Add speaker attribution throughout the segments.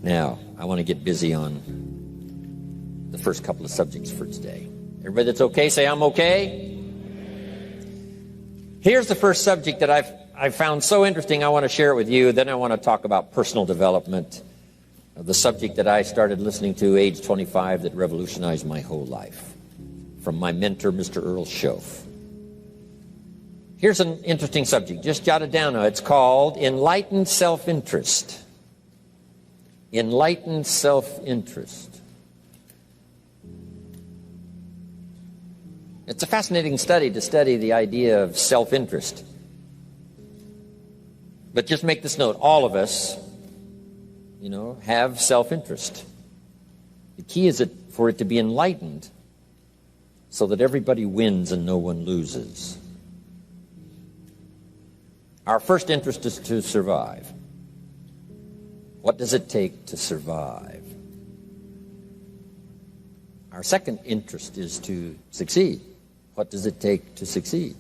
Speaker 1: Now, I want to get busy on the first couple of subjects for today. Everybody that's okay, say I'm okay. Here's the first subject that I've found so interesting. I want to share it with you. Then I want to talk about personal development, the subject that I started listening to age 25 that revolutionized my whole life, from my mentor, Mr. Earl Schoaf. Here's an interesting subject. Just jot it down now. It's called Enlightened Self-Interest. Enlightened self-interest. It's a fascinating study to study the idea of self-interest. But just make this note, all of us, have self-interest. The key is for it to be enlightened so that everybody wins and no one loses. Our first interest is to survive. What does it take to survive? Our second interest is to succeed. What does it take to succeed?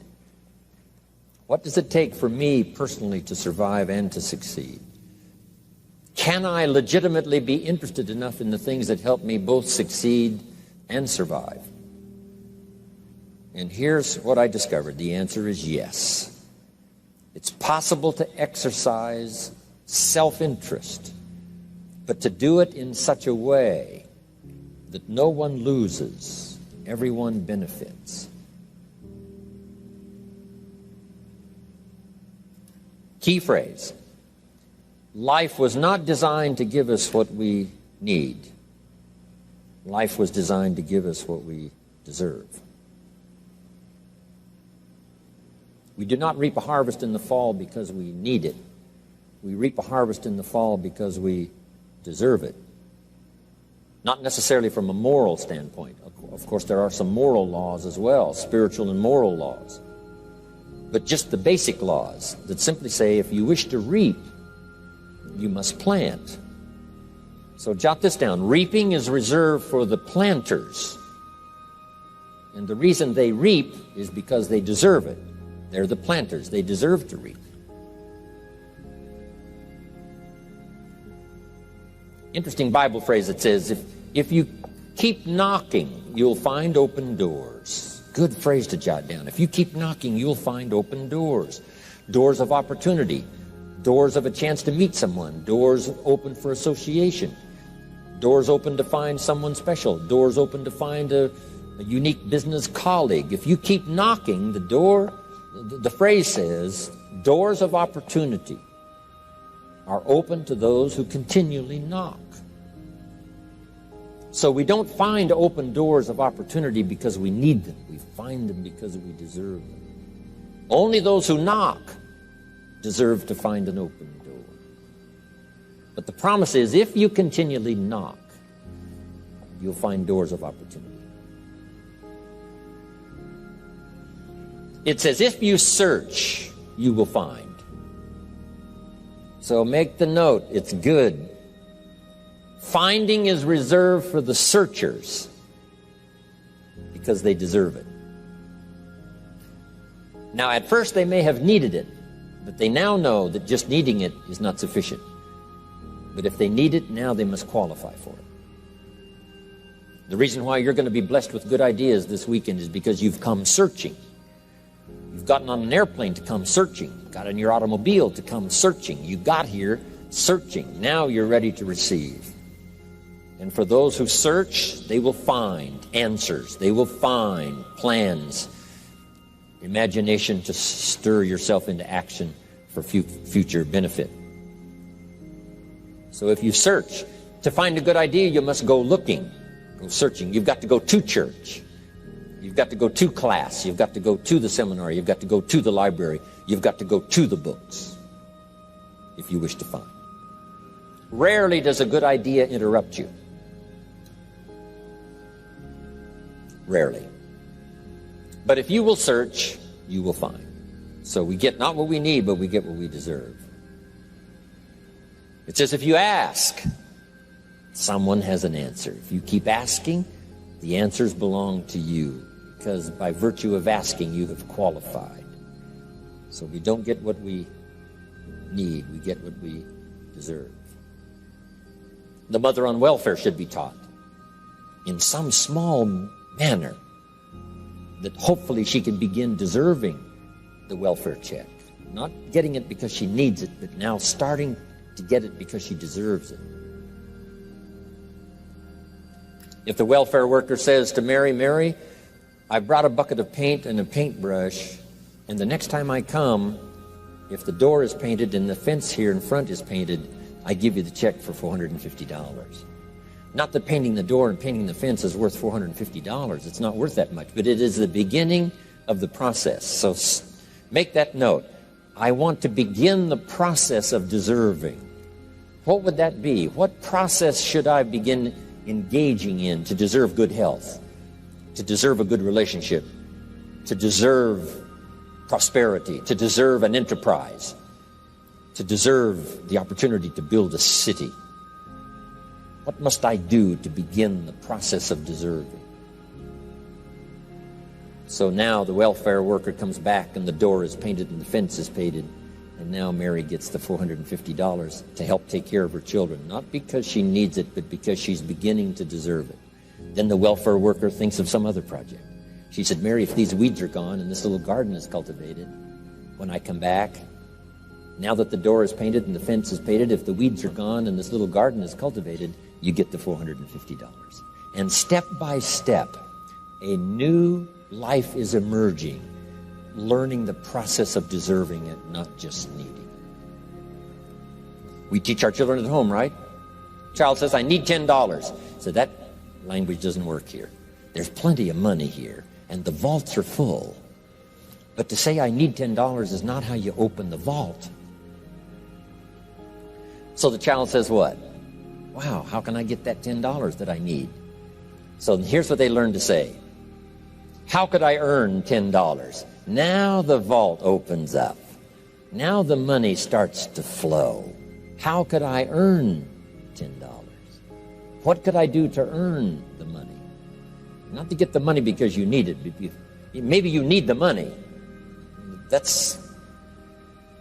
Speaker 1: What does it take for me personally to survive and to succeed? Can I legitimately be interested enough in the things that help me both succeed and survive? And here's what I discovered. The answer is yes. It's possible to exercise self-interest, but to do it in such a way that no one loses, everyone benefits. Key phrase: life was not designed to give us what we need. Life was designed to give us what we deserve. We do not reap a harvest in the fall because we need it. We reap a harvest in the fall because we deserve it. Not necessarily from a moral standpoint. Of course, there are some moral laws as well, spiritual and moral laws. But just the basic laws that simply say if you wish to reap, you must plant. So jot this down. Reaping is reserved for the planters. And the reason they reap is because they deserve it. They're the planters. They deserve to reap. Interesting Bible phrase that says, if you keep knocking, you'll find open doors. Good phrase to jot down. If you keep knocking, you'll find open doors. Doors of opportunity. Doors of a chance to meet someone. Doors open for association. Doors open to find someone special. Doors open to find a unique business colleague. If you keep knocking, the phrase says, doors of opportunity are open to those who continually knock. So we don't find open doors of opportunity because we need them. We find them because we deserve them. Only those who knock deserve to find an open door. But the promise is, if you continually knock, you'll find doors of opportunity. It says, if you search, you will find. So make the note, it's good. Finding is reserved for the searchers because they deserve it. Now, at first they may have needed it, but they now know that just needing it is not sufficient. But if they need it, now they must qualify for it. The reason why you're going to be blessed with good ideas this weekend is because you've come searching. You've gotten on an airplane to come searching. Got in your automobile to come searching. You got here searching. Now you're ready to receive. And for those who search, they will find answers. They will find plans, imagination to stir yourself into action for future benefit. So if you search, to find a good idea, you must go looking, go searching. You've got to go to church. You've got to go to class. You've got to go to the seminar. You've got to go to the library. You've got to go to the books if you wish to find. Rarely does a good idea interrupt you. Rarely. But if you will search, you will find. So we get not what we need, but we get what we deserve. It says if you ask, someone has an answer. If you keep asking, the answers belong to you, because by virtue of asking, you have qualified. So we don't get what we need, we get what we deserve. The mother on welfare should be taught in some small manner that hopefully she can begin deserving the welfare check. Not getting it because she needs it, but now starting to get it because she deserves it. If the welfare worker says to Mary, Mary, I brought a bucket of paint and a paintbrush, and the next time I come, if the door is painted and the fence here in front is painted, I give you the check for $450. Not that painting the door and painting the fence is worth $450. It's not worth that much, but it is the beginning of the process. So make that note. I want to begin the process of deserving. What would that be? What process should I begin engaging in to deserve good health, to deserve a good relationship, to deserve prosperity, to deserve an enterprise, to deserve the opportunity to build a city? What must I do to begin the process of deserving? So now the welfare worker comes back and the door is painted and the fence is painted, and now Mary gets the $450 to help take care of her children, not because she needs it, but because she's beginning to deserve it. Then the welfare worker thinks of some other project. She said, Mary, if these weeds are gone and this little garden is cultivated, when I come back, now that the door is painted and the fence is painted, if the weeds are gone and this little garden is cultivated, you get the $450. And step by step, a new life is emerging, learning the process of deserving it, not just needing. We teach our children at home, right? Child says, I need $10. So that language doesn't work here. There's plenty of money here, and the vaults are full. But to say I need $10 is not how you open the vault. So the child says what? Wow, how can I get that $10 that I need? So here's what they learn to say. How could I earn $10? Now the vault opens up. Now the money starts to flow. How could I earn $10? What could I do to earn the money? Not to get the money because you need it. Maybe you need the money. That's,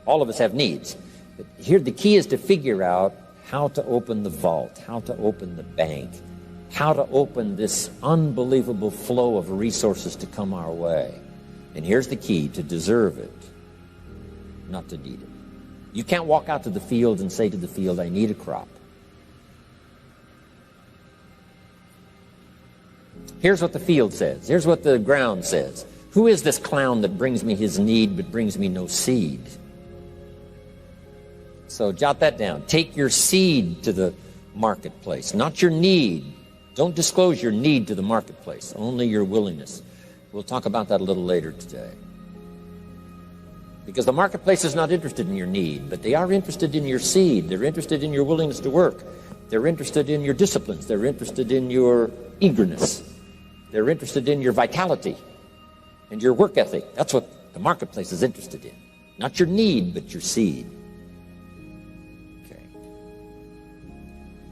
Speaker 1: all of us have needs. But here the key is to figure out how to open the vault, how to open the bank, how to open this unbelievable flow of resources to come our way. And here's the key: to deserve it, not to need it. You can't walk out to the field and say to the field, I need a crop. Here's what the field says. Here's what the ground says. Who is this clown that brings me his need but brings me no seed? So jot that down. Take your seed to the marketplace, not your need. Don't disclose your need to the marketplace, only your willingness. We'll talk about that a little later today. Because the marketplace is not interested in your need, but they are interested in your seed. They're interested in your willingness to work. They're interested in your disciplines. They're interested in your eagerness. They're interested in your vitality and your work ethic. That's what the marketplace is interested in. Not your need, but your seed. Okay.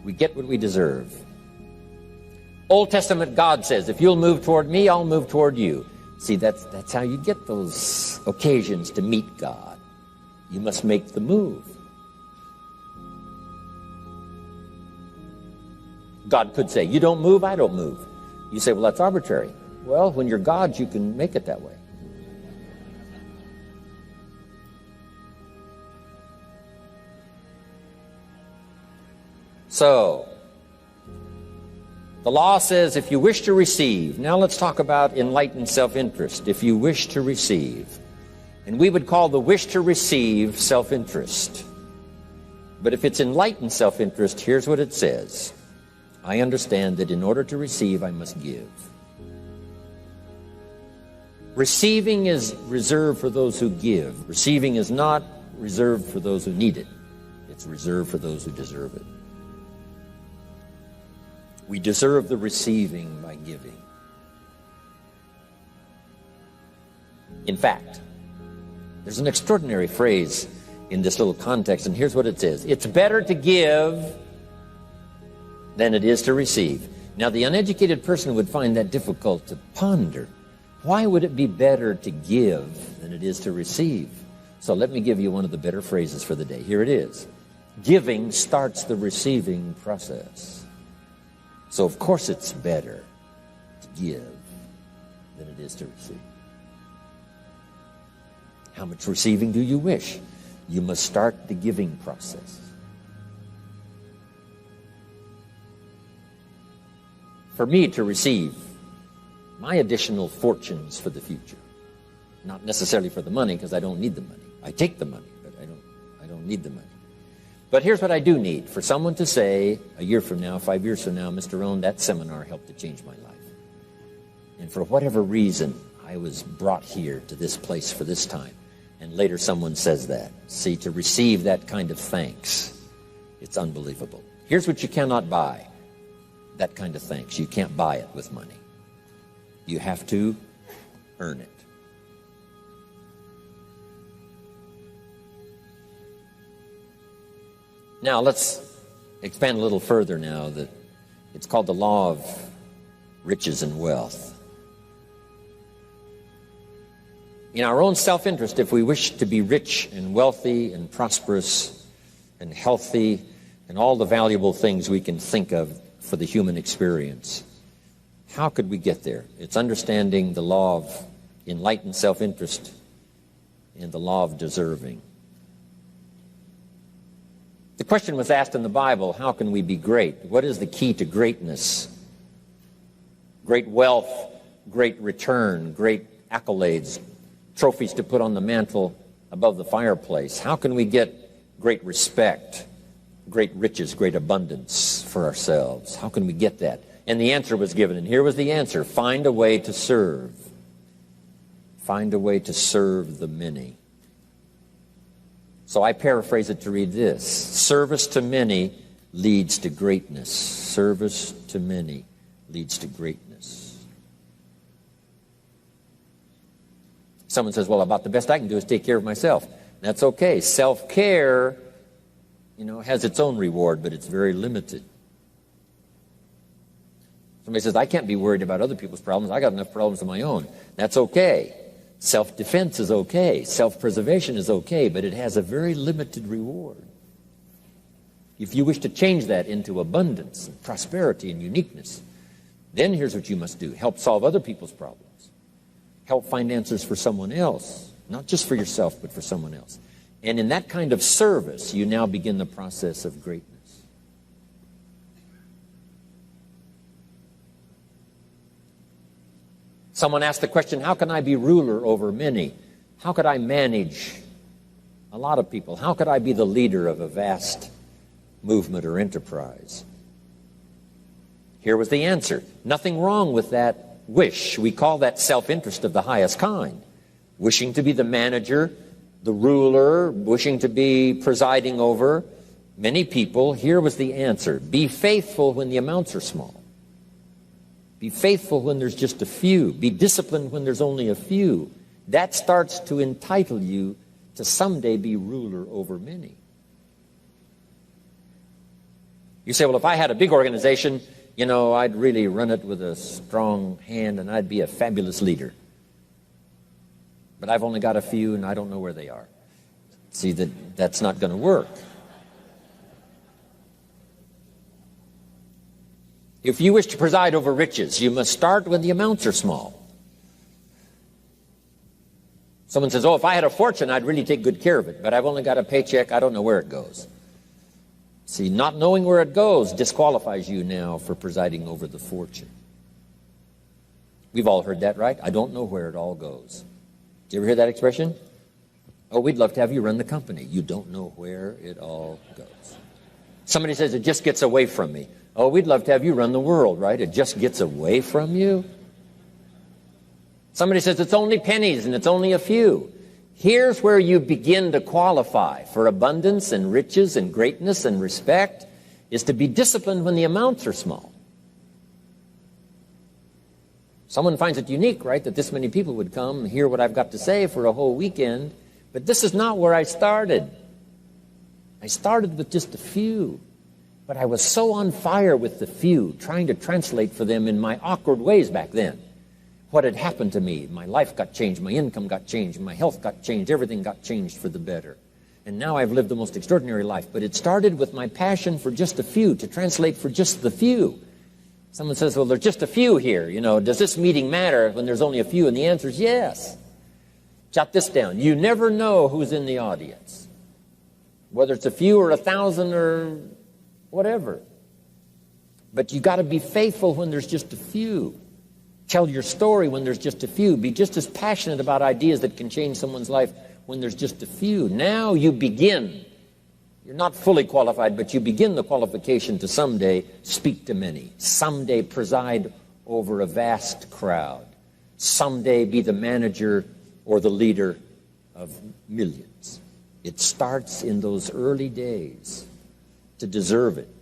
Speaker 1: We get what we deserve. Old Testament God says, if you'll move toward me, I'll move toward you. See, that's how you get those occasions to meet God. You must make the move. God could say, you don't move, I don't move. You say, well, that's arbitrary. Well, when you're God, you can make it that way. So, the law says if you wish to receive. Now let's talk about enlightened self-interest. If you wish to receive. And we would call the wish to receive self-interest. But if it's enlightened self-interest, here's what it says. I understand that in order to receive, I must give. Receiving is reserved for those who give. Receiving is not reserved for those who need it. It's reserved for those who deserve it. We deserve the receiving by giving. In fact, there's an extraordinary phrase in this little context, and here's what it says. It's better to give than it is to receive. Now, the uneducated person would find that difficult to ponder. Why would it be better to give than it is to receive? So let me give you one of the better phrases for the day. Here it is. Giving starts the receiving process. So of course it's better to give than it is to receive. How much receiving do you wish? You must start the giving process. For me to receive my additional fortunes for the future, not necessarily for the money, because I don't need the money. I take the money, but I don't need the money. But here's what I do need: for someone to say a year from now, 5 years from now, Mr. Rohn, that seminar helped to change my life. And for whatever reason, I was brought here to this place for this time. And later someone says that. See, to receive that kind of thanks, it's unbelievable. Here's what you cannot buy: that kind of thanks. You can't buy it with money. You have to earn it. Now let's expand a little further now. That it's called the law of riches and wealth. In our own self-interest, if we wish to be rich and wealthy and prosperous and healthy and all the valuable things we can think of for the human experience, how could we get there? It's understanding the law of enlightened self-interest and the law of deserving. The question was asked in the Bible, how can we be great? What is the key to greatness? Great wealth, great return, great accolades, trophies to put on the mantle above the fireplace. How can we get great respect, great riches, great abundance for ourselves? How can we get that? And the answer was given, and here was the answer: find a way to serve. Find a way to serve the many. So I paraphrase it to read this: service to many leads to greatness. Service to many leads to greatness. Someone says, well, about the best I can do is take care of myself. That's okay. Self-care, has its own reward, but it's very limited. Somebody says, I can't be worried about other people's problems. I got enough problems of my own. That's okay. Self-defense is okay. Self-preservation is okay, but it has a very limited reward. If you wish to change that into abundance and prosperity and uniqueness, then here's what you must do: help solve other people's problems. Help find answers for someone else, not just for yourself, but for someone else. And in that kind of service, you now begin the process of greatness. Someone asked the question, how can I be ruler over many? How could I manage a lot of people? How could I be the leader of a vast movement or enterprise? Here was the answer: nothing wrong with that wish. We call that self-interest of the highest kind. Wishing to be the manager, the ruler, wishing to be presiding over many people. Here was the answer: be faithful when the amounts are small. Be faithful when there's just a few. Be disciplined when there's only a few. That starts to entitle you to someday be ruler over many. You say, well, if I had a big organization, I'd really run it with a strong hand and I'd be a fabulous leader. But I've only got a few and I don't know where they are. See, that's not going to work. If you wish to preside over riches, you must start when the amounts are small. Someone says, oh, if I had a fortune, I'd really take good care of it. But I've only got a paycheck. I don't know where it goes. See, not knowing where it goes disqualifies you now for presiding over the fortune. We've all heard that, right? I don't know where it all goes. Did you ever hear that expression? Oh, we'd love to have you run the company. You don't know where it all goes. Somebody says, it just gets away from me. Oh, we'd love to have you run the world, right? It just gets away from you. Somebody says, it's only pennies and it's only a few. Here's where you begin to qualify for abundance and riches and greatness and respect, is to be disciplined when the amounts are small. Someone finds it unique, right, that this many people would come and hear what I've got to say for a whole weekend, but this is not where I started. I started with just a few, but I was so on fire with the few, trying to translate for them in my awkward ways back then what had happened to me. My life got changed, my income got changed, my health got changed, everything got changed for the better. And now I've lived the most extraordinary life. But it started with my passion for just a few, to translate for just the few. Someone says, well, there's just a few here. You know, does this meeting matter when there's only a few? And the answer is yes. Jot this down. You never know who's in the audience, whether it's a few or 1,000 or whatever. But you got to be faithful when there's just a few. Tell your story when there's just a few. Be just as passionate about ideas that can change someone's life when there's just a few. Now you begin. You're not fully qualified, but you begin the qualification to someday speak to many. Someday preside over a vast crowd. Someday be the manager or the leader of millions. It starts in those early days. To deserve it,